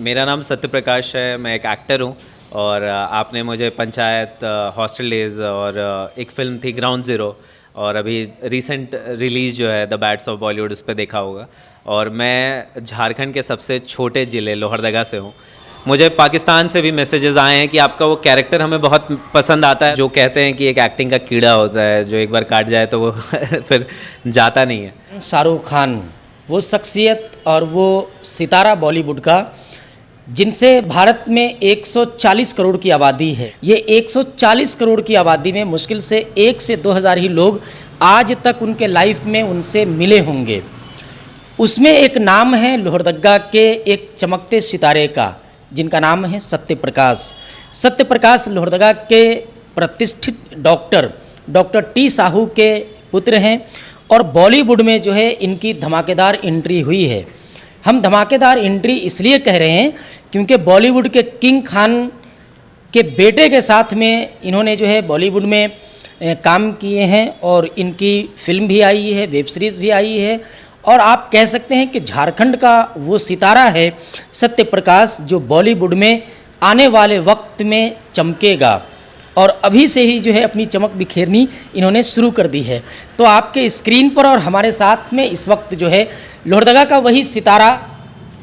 मेरा नाम सत्य प्रकाश है, मैं एक एक्टर हूँ और आपने मुझे पंचायत, हॉस्टल डेज़ और एक फ़िल्म थी ग्राउंड ज़ीरो और अभी रीसेंट रिलीज़ जो है द बैट्स ऑफ बॉलीवुड उस पर देखा होगा। और मैं झारखंड के सबसे छोटे ज़िले लोहरदगा से हूँ। मुझे पाकिस्तान से भी मैसेजेस आए हैं कि आपका वो कैरेक्टर हमें बहुत पसंद आता है, जो कहते हैं कि एक एक्टिंग का कीड़ा होता है जो एक बार काट जाए तो वो फिर जाता नहीं है। शाहरुख खान वो शख्सियत और वो सितारा बॉलीवुड का, जिनसे भारत में 140 करोड़ की आबादी है। ये 140 करोड़ की आबादी में मुश्किल से 1 से 2 हज़ार ही लोग आज तक उनके लाइफ में उनसे मिले होंगे। उसमें एक नाम है लोहरदगा के एक चमकते सितारे का, जिनका नाम है सत्य प्रकाश। सत्य प्रकाश लोहरदगा के प्रतिष्ठित डॉक्टर टी साहू के पुत्र हैं और बॉलीवुड में जो है इनकी धमाकेदार एंट्री हुई है। हम धमाकेदार एंट्री इसलिए कह रहे हैं क्योंकि बॉलीवुड के किंग खान के बेटे के साथ में इन्होंने जो है बॉलीवुड में काम किए हैं और इनकी फिल्म भी आई है, वेब सीरीज़ भी आई है। और आप कह सकते हैं कि झारखंड का वो सितारा है सत्य प्रकाश, जो बॉलीवुड में आने वाले वक्त में चमकेगा और अभी से ही जो है अपनी चमक बिखेरनी इन्होंने शुरू कर दी है। तो आपके स्क्रीन पर और हमारे साथ में इस वक्त जो है लोहरदगा का वही सितारा,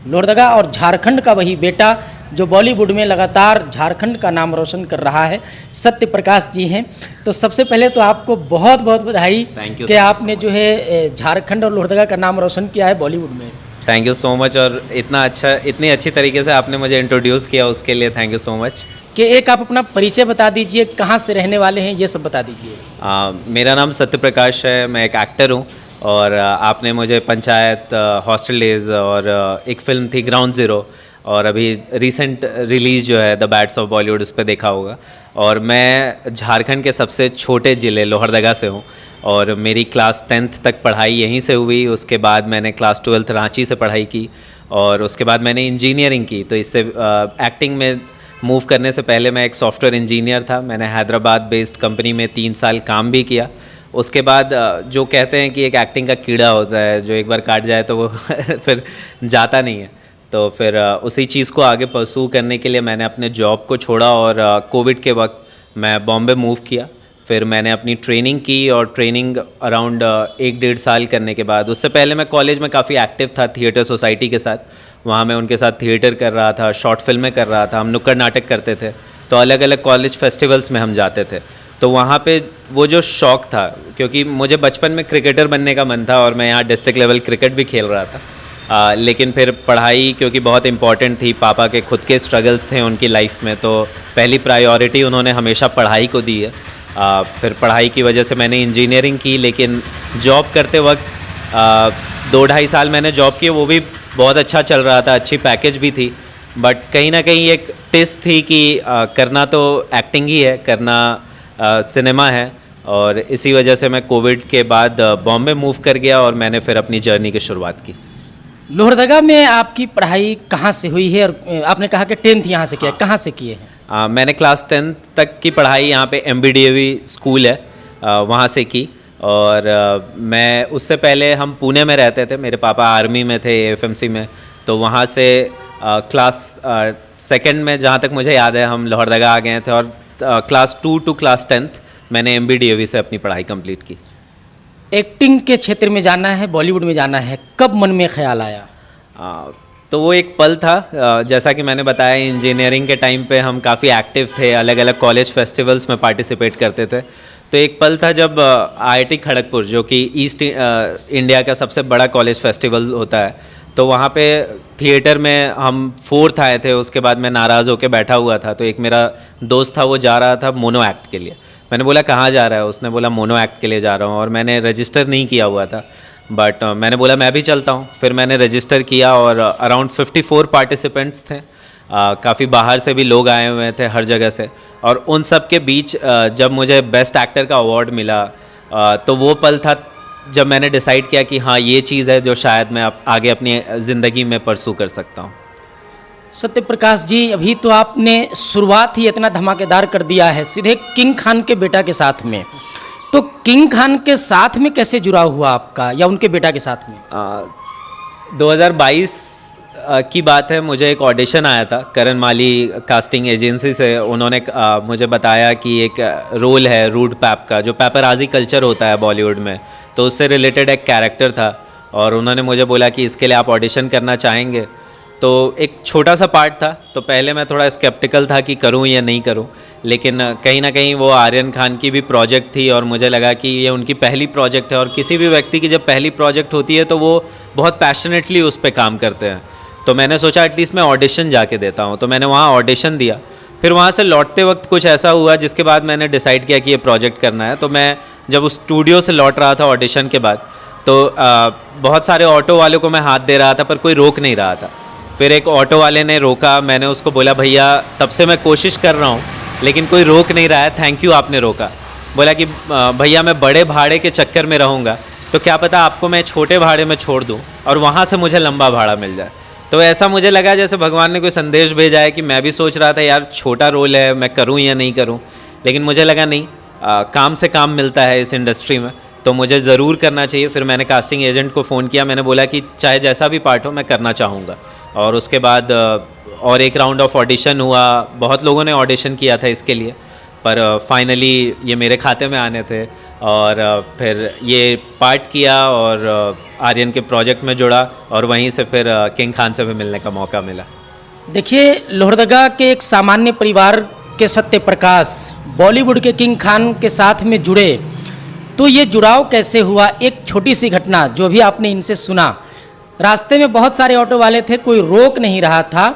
लोहरदगा और झारखंड का वही बेटा, जो बॉलीवुड में लगातार झारखंड का नाम रोशन कर रहा है, सत्य प्रकाश जी हैं। तो सबसे पहले तो आपको बहुत बहुत बधाई कि आपने जो है झारखंड और लोहरदगा का नाम रोशन किया है बॉलीवुड में। Thank you so much. और इतनी अच्छी तरीके से आपने मुझे इंट्रोड्यूस किया, उसके लिए थैंक यू सो मच। कि एक आप अपना परिचय बता दीजिए, कहाँ से रहने वाले हैं, ये सब बता दीजिए। मेरा नाम सत्य प्रकाश है, मैं एक एक्टर हूँ और आपने मुझे पंचायत, हॉस्टल डेज़ और एक फ़िल्म थी ग्राउंड ज़ीरो और अभी रीसेंट रिलीज़ जो है द बैट्स ऑफ बॉलीवुड उस पर देखा होगा। और मैं झारखंड के सबसे छोटे ज़िले लोहरदगा से हूँ और मेरी क्लास 10th तक पढ़ाई यहीं से हुई। उसके बाद मैंने क्लास 12th रांची से पढ़ाई की और उसके बाद मैंने इंजीनियरिंग की। तो इससे एक्टिंग में मूव करने से पहले मैं एक सॉफ्टवेयर इंजीनियर था। मैंने हैदराबाद बेस्ड कंपनी में 3 साल काम भी किया। उसके बाद जो कहते हैं कि एक एक्टिंग का कीड़ा होता है जो एक बार काट जाए तो वो फिर जाता नहीं है। तो फिर उसी चीज़ को आगे परसू करने के लिए मैंने अपने जॉब को छोड़ा और कोविड के वक्त मैं बॉम्बे मूव किया। फिर मैंने अपनी ट्रेनिंग की और ट्रेनिंग अराउंड 1-1.5 साल करने के बाद, उससे पहले मैं कॉलेज में काफ़ी एक्टिव था थिएटर सोसाइटी के साथ। वहाँ मैं उनके साथ थिएटर कर रहा था, शॉर्ट फिल्में कर रहा था, हम नुक्कड़ नाटक करते थे। तो अलग अलग कॉलेज फेस्टिवल्स में हम जाते थे। तो वहाँ पे वो जो शौक़ था, क्योंकि मुझे बचपन में क्रिकेटर बनने का मन था और मैं यहाँ डिस्ट्रिक्ट लेवल क्रिकेट भी खेल रहा था। लेकिन फिर पढ़ाई क्योंकि बहुत इम्पॉर्टेंट थी, पापा के खुद के स्ट्रगल्स थे उनकी लाइफ में, तो पहली प्रायोरिटी उन्होंने हमेशा पढ़ाई को दी है। फिर पढ़ाई की वजह से मैंने इंजीनियरिंग की, लेकिन जॉब करते वक्त 2-2.5 साल मैंने जॉब की, वो भी बहुत अच्छा चल रहा था, अच्छी पैकेज भी थी। बट कहीं ना कहीं एक टेस्ट थी कि करना तो एक्टिंग ही है, करना सिनेमा है। और इसी वजह से मैं कोविड के बाद बॉम्बे मूव कर गया और मैंने फिर अपनी जर्नी की शुरुआत की। लोहरदगा में आपकी पढ़ाई कहाँ से हुई है? और आपने कहा कि 10th यहाँ से किया, कहाँ से किए हैं? मैंने क्लास 10th तक की पढ़ाई यहाँ पे MBDAV स्कूल है, वहाँ से की। और मैं उससे पहले हम पुणे में रहते थे, मेरे पापा आर्मी में थे, AFMC में। तो वहाँ से क्लास 2nd में, जहाँ तक मुझे याद है, हम लोहरदगा आ गए थे और क्लास 2 to क्लास 10th मैंने MBDAV से अपनी पढ़ाई कंप्लीट की। एक्टिंग के क्षेत्र में जाना है, बॉलीवुड में जाना है, कब मन में ख्याल आया? तो वो एक पल था, जैसा कि मैंने बताया, इंजीनियरिंग के टाइम पे हम काफ़ी एक्टिव थे, अलग अलग कॉलेज फेस्टिवल्स में पार्टिसिपेट करते थे। तो एक पल था जब IIT खड़गपुर, जो कि ईस्ट इंडिया का सबसे बड़ा कॉलेज फेस्टिवल होता है, तो वहाँ पे थिएटर में हम 4th आए थे। उसके बाद मैं नाराज़ होकर बैठा हुआ था, तो एक मेरा दोस्त था, वो जा रहा था मोनो एक्ट के लिए। मैंने बोला कहाँ जा रहा है? उसने बोला मोनो एक्ट के लिए जा रहा हूँ। और मैंने रजिस्टर नहीं किया हुआ था, बट मैंने बोला मैं भी चलता हूँ। फिर मैंने रजिस्टर किया और अराउंड 54 पार्टिसिपेंट्स थे। काफ़ी बाहर से भी लोग आए हुए थे, हर जगह से। और उन सब के बीच जब मुझे बेस्ट एक्टर का अवार्ड मिला, तो वो पल था जब मैंने डिसाइड किया कि हाँ, ये चीज़ है जो शायद मैं आगे अपनी ज़िंदगी में परसू कर सकता हूँ। सत्य प्रकाश जी, अभी तो आपने शुरुआत ही इतना धमाकेदार कर दिया है, सीधे किंग खान के बेटा के साथ में। तो किंग खान के साथ में कैसे जुड़ा हुआ आपका, या उनके बेटा के साथ में? 2022 की बात है, मुझे एक ऑडिशन आया था करण माली कास्टिंग एजेंसी से। उन्होंने मुझे बताया कि एक रोल है रूड पैप का, जो पेपराजी कल्चर होता है बॉलीवुड में, तो उससे रिलेटेड एक कैरेक्टर था। और उन्होंने मुझे बोला कि इसके लिए आप ऑडिशन करना चाहेंगे। तो एक छोटा सा पार्ट था, तो पहले मैं थोड़ा स्केप्टिकल था कि करूं या नहीं करूं, लेकिन कहीं ना कहीं वो आर्यन खान की भी प्रोजेक्ट थी और मुझे लगा कि ये उनकी पहली प्रोजेक्ट है। और किसी भी व्यक्ति की जब पहली प्रोजेक्ट होती है तो वो बहुत पैशनेटली उस पर काम करते हैं। तो मैंने सोचा एटलीस्ट मैं ऑडिशन जाके देता हूँ, तो मैंने वहाँ ऑडिशन दिया। फिर वहाँ से लौटते वक्त कुछ ऐसा हुआ जिसके बाद मैंने डिसाइड किया कि ये प्रोजेक्ट करना है। तो मैं जब उस स्टूडियो से लौट रहा था ऑडिशन के बाद, तो बहुत सारे ऑटो वालों को मैं हाथ दे रहा था पर कोई रोक नहीं रहा था। फिर एक ऑटो वाले ने रोका, मैंने उसको बोला भैया तब से मैं कोशिश कर रहा हूँ लेकिन कोई रोक नहीं रहा है, थैंक यू आपने रोका। बोला कि भैया मैं बड़े भाड़े के चक्कर में रहूँगा तो क्या पता आपको मैं छोटे भाड़े में छोड़ दूँ और वहाँ से मुझे लंबा भाड़ा मिल जाए। तो ऐसा मुझे लगा जैसे भगवान ने कोई संदेश भेजा है कि मैं भी सोच रहा था यार छोटा रोल है, मैं करूँ या नहीं करूँ, लेकिन मुझे लगा नहीं, काम से काम मिलता है इस इंडस्ट्री में, तो मुझे ज़रूर करना चाहिए। फिर मैंने कास्टिंग एजेंट को फ़ोन किया, मैंने बोला कि चाहे जैसा भी पार्ट हो मैं करना चाहूँगा। और उसके बाद और एक राउंड ऑफ ऑडिशन हुआ, बहुत लोगों ने ऑडिशन किया था इसके लिए, पर फाइनली ये मेरे खाते में आने थे। और फिर ये पार्ट किया और आर्यन के प्रोजेक्ट में जुड़ा और वहीं से फिर किंग खान से भी मिलने का मौका मिला। देखिए, लोहरदगा के एक सामान्य परिवार के सत्य प्रकाश बॉलीवुड के किंग खान के साथ में जुड़े, तो ये जुड़ाव कैसे हुआ? एक छोटी सी घटना जो भी आपने इनसे सुना। रास्ते में बहुत सारे ऑटो वाले थे, कोई रोक नहीं रहा था,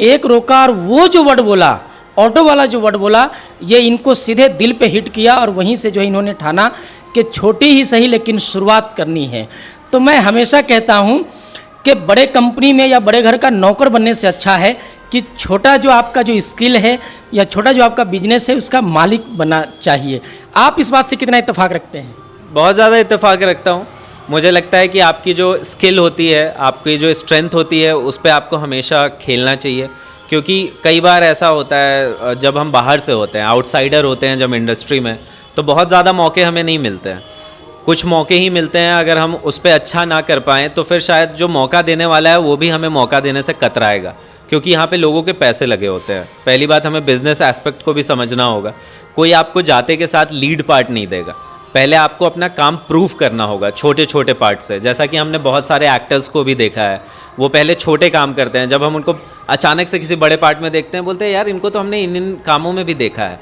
एक रोका और वो जो वर्ड बोला, ऑटो वाला जो वर्ड बोला, ये इनको सीधे दिल पे हिट किया और वहीं से जो है इन्होंने ठाना कि छोटी ही सही लेकिन शुरुआत करनी है। तो मैं हमेशा कहता हूँ कि बड़े कंपनी में या बड़े घर का नौकर बनने से अच्छा है कि छोटा जो आपका जो स्किल है या छोटा जो आपका बिजनेस है उसका मालिक बनना चाहिए। आप इस बात से कितना इत्तेफाक रखते हैं? बहुत ज़्यादा इत्तेफाक रखता हूँ। मुझे लगता है कि आपकी जो स्किल होती है, आपकी जो स्ट्रेंथ होती है, उस पर आपको हमेशा खेलना चाहिए। क्योंकि कई बार ऐसा होता है जब हम बाहर से होते हैं, आउटसाइडर होते हैं जब इंडस्ट्री में, तो बहुत ज़्यादा मौके हमें नहीं मिलते हैं। कुछ मौके ही मिलते हैं, अगर हम उस पर अच्छा ना कर पाएँ तो फिर शायद जो मौका देने वाला है वो भी हमें मौका देने से कतराएगा, क्योंकि यहाँ पे लोगों के पैसे लगे होते हैं। पहली बात, हमें बिजनेस एस्पेक्ट को भी समझना होगा। कोई आपको जाते के साथ लीड पार्ट नहीं देगा, पहले आपको अपना काम प्रूफ करना होगा छोटे छोटे पार्ट से। जैसा कि हमने बहुत सारे एक्टर्स को भी देखा है, वो पहले छोटे काम करते हैं, जब हम उनको अचानक से किसी बड़े पार्ट में देखते हैं बोलते हैं यार इनको तो हमने इन कामों में भी देखा है।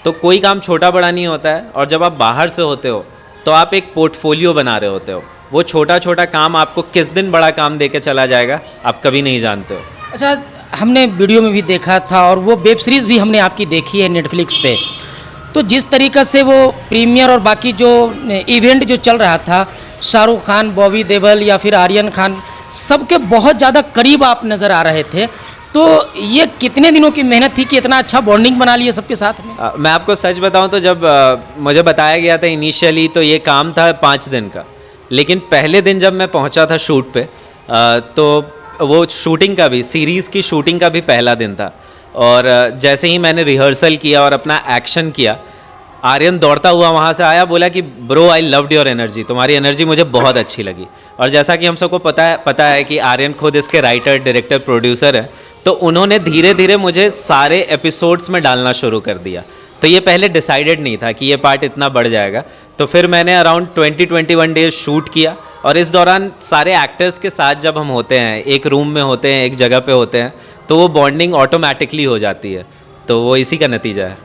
तो कोई काम छोटा बड़ा नहीं होता है। और जब आप बाहर से होते हो तो आप एक पोर्टफोलियो बना रहे होते हो, वो छोटा छोटा काम आपको किस दिन बड़ा काम दे के चला जाएगा आप कभी नहीं जानते हो। अच्छा, हमने वीडियो में भी देखा था और वो वेब सीरीज़ भी हमने आपकी देखी है नेटफ्लिक्स पे, तो जिस तरीक़ा से वो प्रीमियर और बाकी जो इवेंट जो चल रहा था, शाहरुख खान, बॉबी देओल या फिर आर्यन खान, सबके बहुत ज़्यादा करीब आप नज़र आ रहे थे। तो ये कितने दिनों की मेहनत थी कि इतना अच्छा बॉन्डिंग बना लिया सबके साथ में? मैं आपको सच बताऊं तो जब मुझे बताया गया था इनिशियली तो ये काम था 5 दिन का, लेकिन पहले दिन जब मैं पहुंचा था शूट पे तो वो शूटिंग का भी, सीरीज़ की शूटिंग का भी पहला दिन था। और जैसे ही मैंने रिहर्सल किया और अपना एक्शन किया, आर्यन दौड़ता हुआ वहाँ से आया, बोला कि bro I loved your energy, तुम्हारी एनर्जी मुझे बहुत अच्छी लगी। और जैसा कि हम सबको पता है कि आर्यन खुद इसके राइटर, डायरेक्टर, प्रोड्यूसर है, तो उन्होंने धीरे धीरे मुझे सारे एपिसोड्स में डालना शुरू कर दिया। तो ये पहले डिसाइडेड नहीं था कि ये पार्ट इतना बढ़ जाएगा। तो फिर मैंने अराउंड 20-21 डेज शूट किया और इस दौरान सारे एक्टर्स के साथ जब हम होते हैं, एक रूम में होते हैं, एक जगह पे होते हैं, तो वो बॉन्डिंग ऑटोमेटिकली हो जाती है। तो वो इसी का नतीजा है।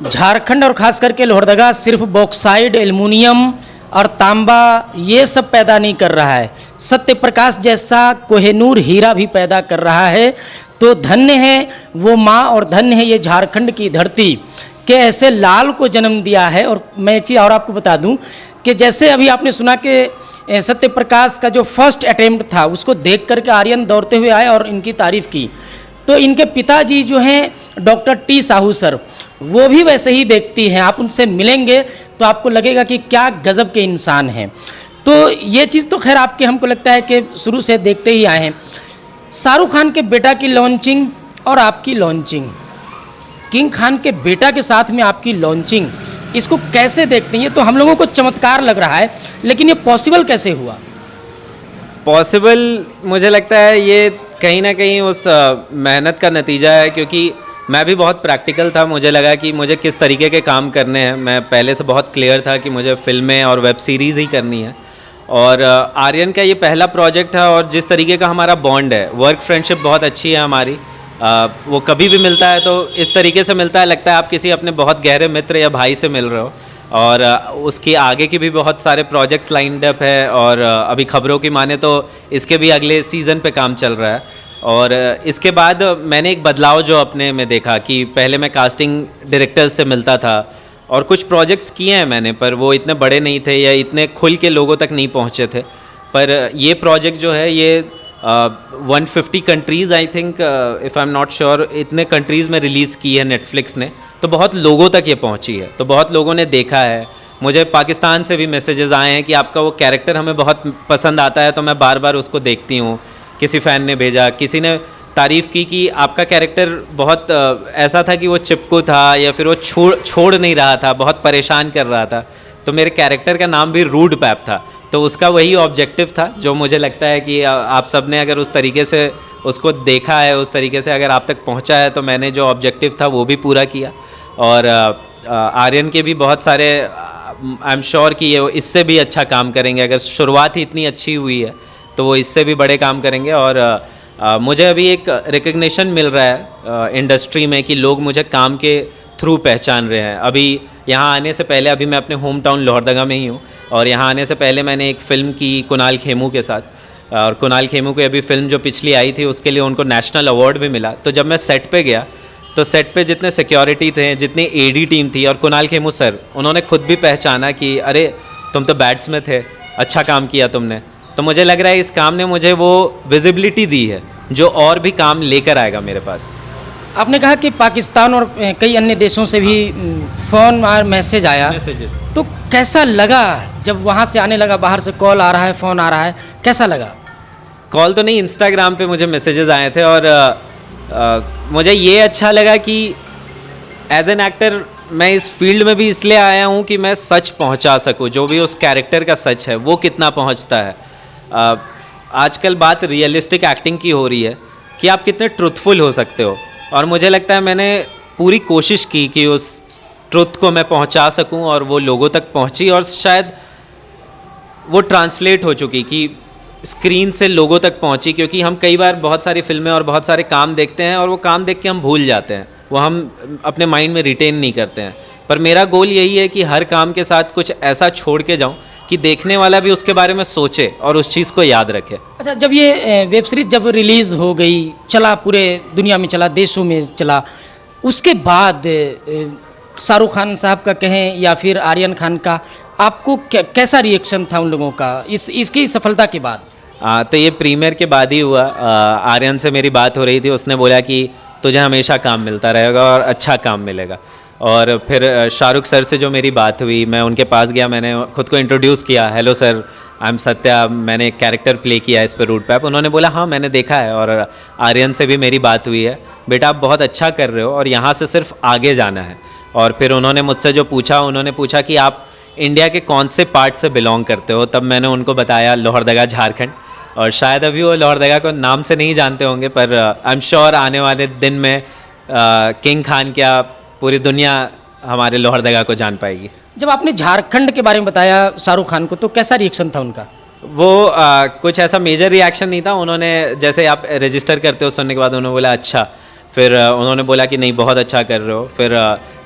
झारखंड और ख़ास करके लोहरदगा सिर्फ बॉक्साइड, एल्युमिनियम और तांबा ये सब पैदा नहीं कर रहा है, सत्य प्रकाश जैसा कोहिनूर हीरा भी पैदा कर रहा है। तो धन्य है वो माँ और धन्य है ये झारखंड की धरती के ऐसे लाल को जन्म दिया है। और मैं एक चीज़ और आपको बता दूं कि जैसे अभी आपने सुना कि सत्य प्रकाश का जो फर्स्ट अटेम्प्ट था उसको देख करके आर्यन दौड़ते हुए आए और इनकी तारीफ़ की, तो इनके पिताजी जो हैं डॉक्टर टी साहू सर, वो भी वैसे ही व्यक्ति हैं। आप उनसे मिलेंगे तो आपको लगेगा कि क्या गज़ब के इंसान हैं। तो ये चीज़ तो खैर आपके हमको लगता है कि शुरू से देखते ही आए हैं। शाहरुख खान के बेटा की लॉन्चिंग और आपकी लॉन्चिंग, किंग खान के बेटा के साथ में आपकी लॉन्चिंग, इसको कैसे देखते हैं? ये तो हम लोगों को चमत्कार लग रहा है, लेकिन ये पॉसिबल कैसे हुआ? पॉसिबल मुझे लगता है ये कहीं ना कहीं उस मेहनत का नतीजा है, क्योंकि मैं भी बहुत प्रैक्टिकल था। मुझे लगा कि मुझे किस तरीके के काम करने हैं। मैं पहले से बहुत क्लियर था कि मुझे फ़िल्में और वेब सीरीज़ ही करनी है। और आर्यन का ये पहला प्रोजेक्ट है, और जिस तरीके का हमारा बॉन्ड है, वर्क फ्रेंडशिप बहुत अच्छी है हमारी। वो कभी भी मिलता है तो इस तरीके से मिलता है, लगता है आप किसी अपने बहुत गहरे मित्र या भाई से मिल रहे हो। और उसकी आगे की भी बहुत सारे प्रोजेक्ट्स लाइंड अप है, और अभी खबरों की माने तो इसके भी अगले सीज़न पे काम चल रहा है। और इसके बाद मैंने एक बदलाव जो अपने में देखा कि पहले मैं कास्टिंग डायरेक्टर्स से मिलता था और कुछ प्रोजेक्ट्स किए हैं मैंने, पर वो इतने बड़े नहीं थे या इतने खुल के लोगों तक नहीं पहुंचे थे। पर ये प्रोजेक्ट जो है ये 150 countries, I think, if I am not sure, इतने कंट्रीज़ में रिलीज़ की है नेटफ्लिक्स ने, तो बहुत लोगों तक ये पहुंची है, तो बहुत लोगों ने देखा है। मुझे पाकिस्तान से भी मैसेजेस आए हैं कि आपका वो कैरेक्टर हमें बहुत पसंद आता है, तो मैं बार बार उसको देखती हूँ। किसी फ़ैन ने भेजा, किसी ने तारीफ़ की कि आपका कैरेक्टर बहुत ऐसा था कि वो चिपकू था, या फिर वो छोड़ नहीं रहा था, बहुत परेशान कर रहा था। तो मेरे कैरेक्टर का नाम भी रूड पैप था, तो उसका वही ऑब्जेक्टिव था जो मुझे लगता है कि आप सब ने अगर उस तरीके से उसको देखा है, उस तरीके से अगर आप तक पहुंचा है, तो मैंने जो ऑब्जेक्टिव था वो भी पूरा किया। और आर्यन के भी बहुत सारे, आई एम श्योर कि ये इससे भी अच्छा काम करेंगे। अगर शुरुआत ही इतनी अच्छी हुई है तो वो इससे भी बड़े काम करेंगे। और मुझे अभी एक रिकग्निशन मिल रहा है इंडस्ट्री में कि लोग मुझे काम के थ्रू पहचान रहे हैं। अभी यहाँ आने से पहले, अभी मैं अपने होम टाउन लोहरदगा में ही हूँ, और यहाँ आने से पहले मैंने एक फ़िल्म की कुणाल खेमू के साथ, और कुणाल खेमू की अभी फ़िल्म जो पिछली आई थी उसके लिए उनको नेशनल अवार्ड भी मिला। तो जब मैं सेट पे गया तो सेट पे जितने सिक्योरिटी थे, जितनी एडी टीम थी, और कुणाल खेमू सर, उन्होंने खुद भी पहचाना कि अरे तुम तो बैट्स में थे, अच्छा काम किया तुमने। तो मुझे लग रहा है इस काम ने मुझे वो विजिबिलिटी दी है जो और भी काम लेकर आएगा मेरे पास। आपने कहा कि पाकिस्तान और कई अन्य देशों से भी फ़ोन और मैसेज आया, मैसेजेस तो कैसा लगा जब वहाँ से आने लगा, बाहर से कॉल आ रहा है, फ़ोन आ रहा है, कैसा लगा? कॉल तो नहीं, इंस्टाग्राम पे मुझे मैसेजेस आए थे। और मुझे ये अच्छा लगा कि एज एन एक्टर मैं इस फील्ड में भी इसलिए आया हूँ कि मैं सच पहुँचा सकूँ, जो भी उस कैरेक्टर का सच है वो कितना पहुँचता है। आजकल बात रियलिस्टिक एक्टिंग की हो रही है कि आप कितने ट्रुथफुल हो सकते हो, और मुझे लगता है मैंने पूरी कोशिश की कि उस ट्रुथ को मैं पहुंचा सकूं, और वो लोगों तक पहुंची, और शायद वो ट्रांसलेट हो चुकी कि स्क्रीन से लोगों तक पहुंची। क्योंकि हम कई बार बहुत सारी फिल्में और बहुत सारे काम देखते हैं, और वो काम देख के हम भूल जाते हैं, वो हम अपने माइंड में रिटेन नहीं करते हैं। पर मेरा गोल यही है कि हर काम के साथ कुछ ऐसा छोड़ के जाऊं कि देखने वाला भी उसके बारे में सोचे और उस चीज़ को याद रखे। अच्छा, जब ये वेब सीरीज़ जब रिलीज़ हो गई, चला, पूरे दुनिया में चला, देशों में चला, उसके बाद शाहरुख खान साहब का कहें या फिर आर्यन खान का, आपको कैसा रिएक्शन था उन लोगों का इसकी सफलता के बाद? तो ये प्रीमियर के बाद ही हुआ। आर्यन से मेरी बात हो रही थी, उसने बोला कि तुझे हमेशा काम मिलता रहेगा और अच्छा काम मिलेगा। और फिर शाहरुख सर से जो मेरी बात हुई, मैं उनके पास गया, मैंने खुद को इंट्रोड्यूस किया, hello sir, I am Satya, मैंने एक कैरेक्टर प्ले किया इस पर, रूट पैप। उन्होंने बोला हाँ मैंने देखा है। और आर्यन से भी मेरी बात हुई है, बेटा आप बहुत अच्छा कर रहे हो और यहाँ से सिर्फ आगे जाना है। और फिर उन्होंने मुझसे जो पूछा, उन्होंने पूछा कि आप इंडिया के कौन से पार्ट से बिलोंग करते हो, तब मैंने उनको बताया लोहरदगा झारखंड। और शायद अभी वो लोहरदगा को नाम से नहीं जानते होंगे, पर आई एम श्योर आने वाले दिन में किंग खान क्या पूरी दुनिया हमारे लोहरदगा को जान पाएगी। जब आपने झारखंड के बारे में बताया शाहरुख खान को, तो कैसा रिएक्शन था उनका? वो कुछ ऐसा मेजर रिएक्शन नहीं था। उन्होंने जैसे आप रजिस्टर करते हो, सुनने के बाद उन्होंने बोला अच्छा। फिर उन्होंने बोला कि नहीं बहुत अच्छा कर रहे हो। फिर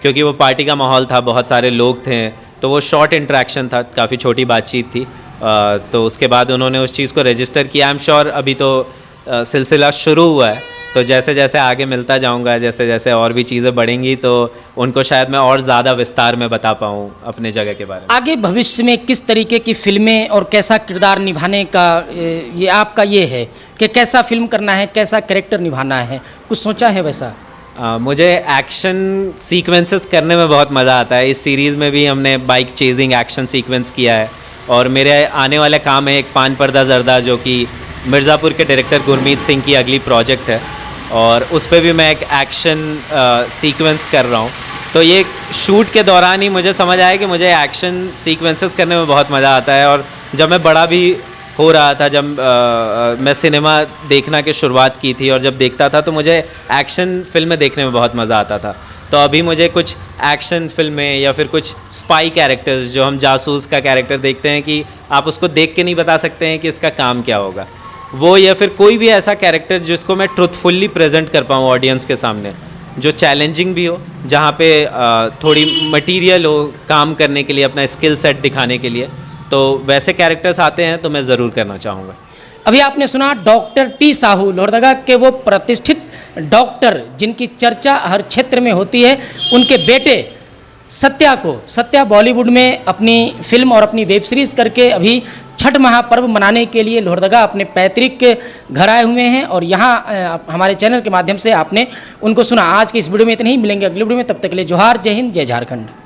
क्योंकि वो पार्टी का माहौल था, बहुत सारे लोग थे, तो वो शॉर्ट इंटरेक्शन था, काफ़ी छोटी बातचीत थी। तो उसके बाद उन्होंने उस चीज़ को रजिस्टर किया। आई एम श्योर अभी तो सिलसिला शुरू हुआ है, तो जैसे जैसे आगे मिलता जाऊंगा, जैसे जैसे और भी चीज़ें बढ़ेंगी, तो उनको शायद मैं और ज़्यादा विस्तार में बता पाऊँ अपने जगह के बारे में। आगे भविष्य में किस तरीके की फिल्में और कैसा किरदार निभाने का ये आपका ये है कि कैसा फिल्म करना है, कैसा कैरेक्टर निभाना है, कुछ सोचा है वैसा? मुझे एक्शन सीक्वेंसेस करने में बहुत मज़ा आता है। इस सीरीज़ में भी हमने बाइक चेजिंग एक्शन सीक्वेंस किया है, और मेरे आने वाला काम है एक पान पर्दा जर्दा, जो कि मिर्ज़ापुर के डायरेक्टर गुरमीत सिंह की अगली प्रोजेक्ट है, और उस पर भी मैं एक एक्शन सीक्वेंस कर रहा हूँ। तो ये शूट के दौरान ही मुझे समझ आया कि मुझे एक्शन सीक्वेंसेस करने में बहुत मज़ा आता है, और जब मैं बड़ा भी हो रहा था जब मैं सिनेमा देखना की शुरुआत की थी, और जब देखता था तो मुझे एक्शन फिल्में देखने में बहुत मज़ा आता था। तो अभी मुझे कुछ एक्शन फिल्में या फिर कुछ स्पाई कैरेक्टर्स, जो हम जासूस का कैरेक्टर देखते हैं कि आप उसको देख के नहीं बता सकते हैं कि इसका काम क्या होगा, वो, या फिर कोई भी ऐसा कैरेक्टर जिसको मैं ट्रुथफुल्ली प्रेजेंट कर पाऊँ ऑडियंस के सामने, जो चैलेंजिंग भी हो, जहाँ पे थोड़ी मटेरियल हो काम करने के लिए, अपना स्किल सेट दिखाने के लिए, तो वैसे कैरेक्टर्स आते हैं तो मैं ज़रूर करना चाहूँगा। अभी आपने सुना डॉक्टर टी साहू, लोहरदगा के वो प्रतिष्ठित डॉक्टर जिनकी चर्चा हर क्षेत्र में होती है। उनके बेटे सत्या बॉलीवुड में अपनी फिल्म और अपनी वेब सीरीज़ करके अभी छठ महापर्व मनाने के लिए लोहरदगा अपने पैतृक घर आए हुए हैं, और यहाँ हमारे चैनल के माध्यम से आपने उनको सुना। आज के इस वीडियो में इतना ही, मिलेंगे अगले वीडियो में, तब तक के लिए जोहार, जय हिंद, जय झारखंड।